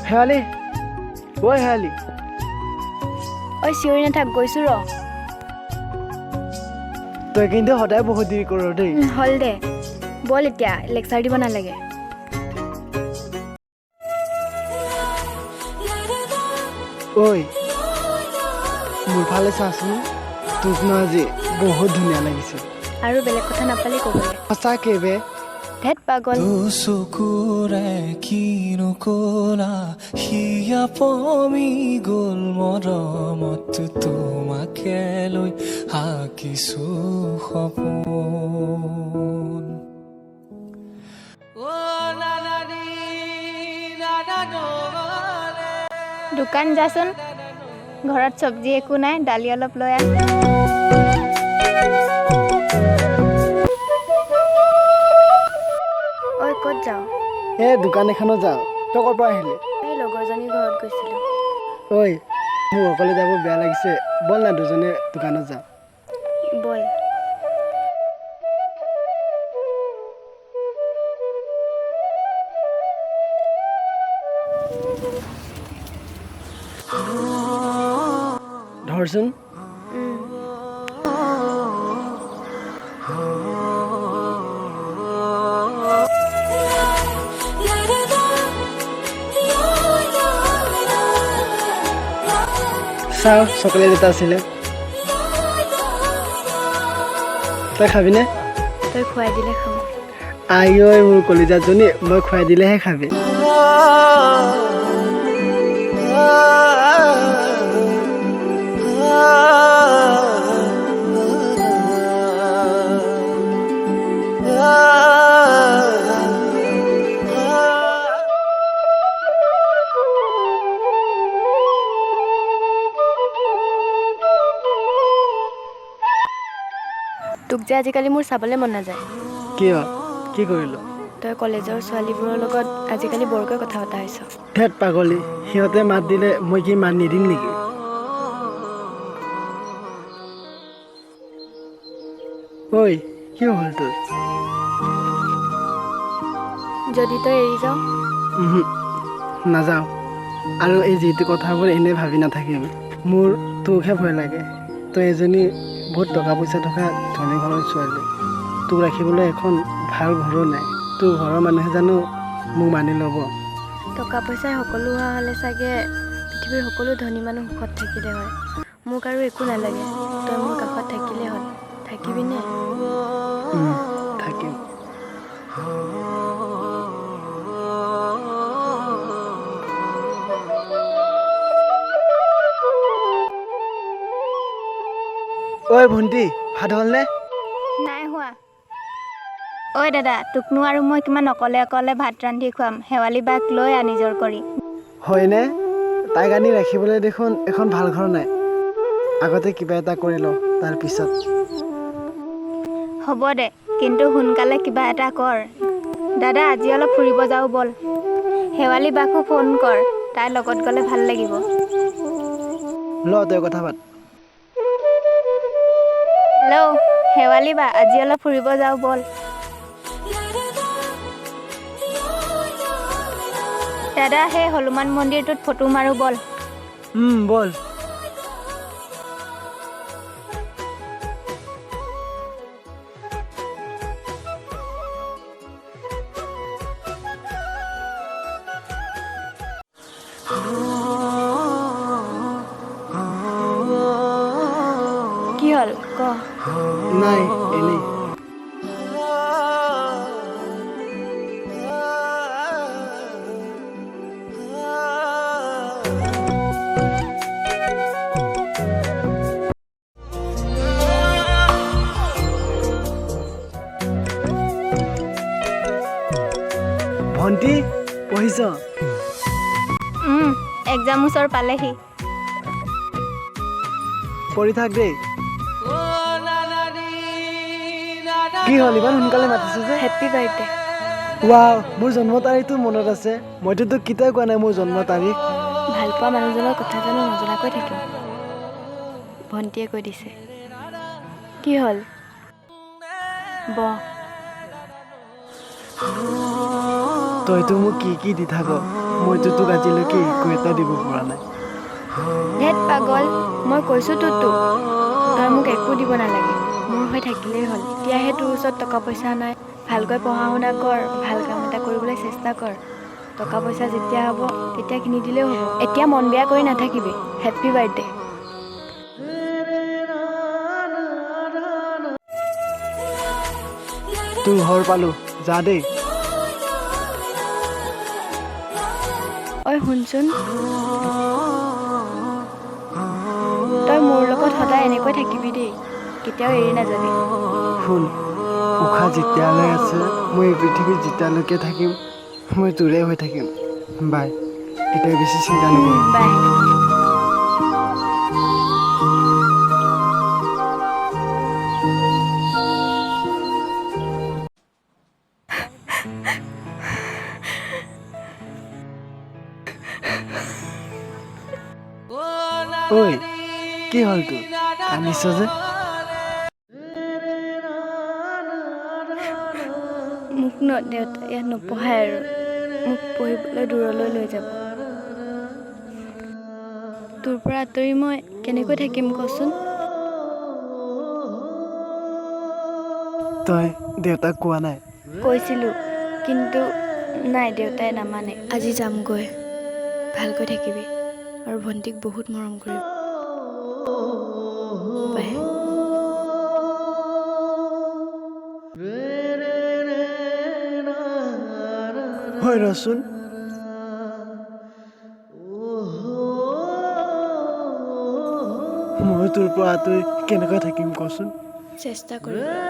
হেৱালি ঐ হেৱালি ঐ চিঞৰি নাথাক গৈছো ৰ তই কিন্তু সদায় বহুত দেৰি কৰ দেই হল দে বল এতিয়া লেকচাৰ দিব নালাগে ঐ মোৰ ফালে চাচোন তোক ন আজি বহুত ধুনীয়া লাগিছে আৰু বেলেগ কথা নাপালে ক'বলৈ সঁচাকে বে ধেত পাগল চকুৰে কিনো কলা হিয়া পমি গ'ল মৰমত তোমাকে লৈ আঁকিছো সপোন দোকান যাচোন ঘৰত চব্জি একো নাই দালি অলপ লৈ আহ ঐ ক'ত যাওঁ এই দোকান এখনত যাওঁ তই ক'ৰ পৰা আহিলি এই লগৰজনীৰ ঘৰত গৈছিলোঁ ঐ মোৰ অকলে যাব বেয়া লাগিছে বল না দুজনে দোকানত যাওঁ বল ধৰচোন চাওঁ চকলেট এটা আছিলে তই খাবিনে তই খুৱাই দিলে খাম আই ঐ মোৰ কলিজাজনী মই খুৱাই দিলেহে খাবি তোক যে আজিকালি মোৰ চাবলৈ মন নাযায় কিয় কি কৰিলো তই কলেজৰ ছোৱালীবোৰৰ লগত আজিকালি বৰকৈ কথা পতা হৈছ ধেত পাগলী সিহঁতে মাত দিলে মই কি মাত নিদিম নেকি ঐ কি হ'ল তোৰ যদি তই এৰি যাওঁ নাযাওঁ আৰু এই যিটো কথাবোৰ এনেই ভাবি নাথাকিম মোৰ তোকহে ভয় লাগে তই এজনী বহুত টকা পইচা থকা ধনী ঘৰৰ ছোৱালী তোক ৰাখিবলৈ এখন ভাল ঘৰো নাই তোৰ ঘৰৰ মানুহে জানো মোক মানি ল'ব টকা পইচাই সকলো হোৱা হ'লে চাগে পৃথিৱীৰ সকলো ধনী মানুহ সুখত থাকিলে হয় মোক আৰু একো নালাগে তই মোৰ কাষত থাকিলে হ'ল থাকিবিনে থাকিম ঐ ভণ্টি ভাত হ'লনে নাই হোৱা ঐ দাদা তোকনো আৰু মই কিমান অকলে অকলে ভাত ৰান্ধি খুৱাম শেৱালি বাক লৈ নিজৰ কৰি হয়নে তাইক আনি ৰাখিবলৈ দেখোন এখন ভাল ঘৰ নাই আগতে কিবা এটা কৰি লওঁ তাৰপিছত হ'ব দে কিন্তু সোনকালে কিবা এটা কৰ দাদা আজি অলপ ফুৰিব যাওঁ বল শেৱালি বাকো ফোন কৰ তাইৰ লগত গ'লে ভাল লাগিব ল তই কথা পাত হেল্ল' শেৱালি বা আজি অলপ ফুৰিব যাওঁ বল দাদা সেই হনুমান মন্দিৰটোত ফটো মাৰো বল বল কি হ'ল ক নাই এনেই ভণ্টি পঢ়িছ এক্সাম ওচৰ পালেহি পঢ়ি থাক দেই কি হ'ল ইমান সোনকালে মাতিছে যে হেপ্পী বাৰ্থডে ৱাও মোৰ জন্ম তাৰিখটো মনত আছে মইতো তোক কেতিয়াও কোৱা নাই মোৰ জন্ম তাৰিখ ভালপোৱা মানুহজনৰ কথা জানো নজনাকৈ থাকিম ভণ্টিয়ে কৈ দিছে কি হ'ল তইতো মোক কি কি দি থাক মইতো তোক আজিলৈকে একো এটা দিব পৰা নাই। ধেত পাগল, মই কৈছোঁ তোক তই মোক একো দিব নালাগে, মোৰ হৈ থাকিলেই হ'ল। এতিয়াহে তোৰ ওচৰত টকা পইচা নাই, ভালকৈ পঢ়া শুনা কৰ, ভাল কাম এটা কৰিবলৈ চেষ্টা কৰ। টকা পইচা যেতিয়া হ'ব তেতিয়া কিনি দিলেও হ'ব। এতিয়া মন বেয়া কৰি নাথাকিবি। Happy birthday. তোৰ ঘৰ পালোঁ, যা দেই। ঐ শুনচোন, তই মোৰ লগত সদায় এনেকৈ থাকিবি দেই, কেতিয়াও এৰি নাযাবি। শুন, উশাহ যেতিয়ালৈ আছে, মই এই পৃথিৱীত যেতিয়ালৈকে থাকিম, মই তোৰে হৈ থাকিম। বাই, এতিয়া বেছি চিন্তা নকৰিম। বাই। ঐ, কি হ'ল তোৰ? কান্দিছ যে? মোক দেউতাই ইয়াত নপঢ়ায় আৰু মোক পঢ়িবলৈ দূৰলৈ লৈ যাব। তোৰ পৰা আঁতৰি মই কেনেকৈ থাকিম কচোন? তই দেউতাক কোৱা নাই? কৈছিলোঁ, কিন্তু নাই, দেউতাই নামানে। আজি যামগৈ, ভালকৈ থাকিবি আৰু ভণ্টিক বহুত মৰম কৰিবি। বাই। হয় ৰচোন, মই তোৰ পৰা আঁতৰি কেনেকৈ থাকিম কচোন? চেষ্টা কৰিবি।